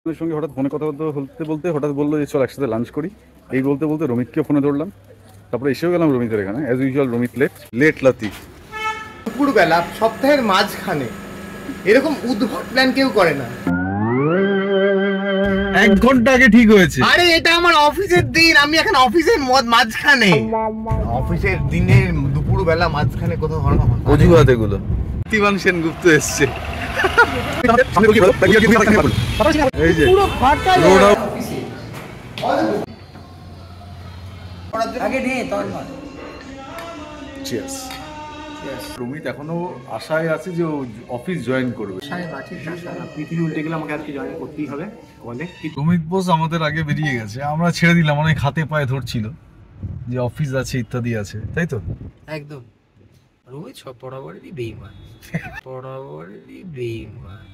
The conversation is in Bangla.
ওর সঙ্গে হঠাৎ ফোনে কথা বলতে বলতে হঠাৎ বললো যে চল একসাথে লাঞ্চ করি। এই বলতে বলতে রমিতকে ফোনে ধরলাম, তারপরে এসেও গেলাম রমিতের এখানে। অ্যাজ ইউজুয়াল রমিত লেট লাতি। দুপুরবেলা সপ্তাহের মাঝখানে এরকম উদ্ভট প্ল্যান কেউ করে না। 1 ঘন্টা আগে ঠিক হয়েছে। আরে এটা আমার অফিসের দিন, আমি এখন অফিসের মাঝখানে, অফিসের দিনের দুপুরবেলা মাঝখানে কোথাও হয় না। অজুহাত এগুলো। তিমান সেনগুপ্ত এসছে। এই যে পুরো ফাটা রোড আউট। আগে নে তখন চিয়ার্স। রমিত এখনো আশায় আছে যে ও অফিস জয়েন করবে। পৃথিবী উল্টে গেলে আমাকে আজকে জয়েন করতেই হবে বলে। রমিত বোস আমাদের আগে বেরিয়ে গেছে, আমরা ছেড়ে দিলাম। অনেক হাতে পায়ে ধরছিল যে অফিস আছে ইত্যাদি আছে, তাই তো? একদম রোহিত সব বরাবরই বেইমান, বরাবরই বেইমান।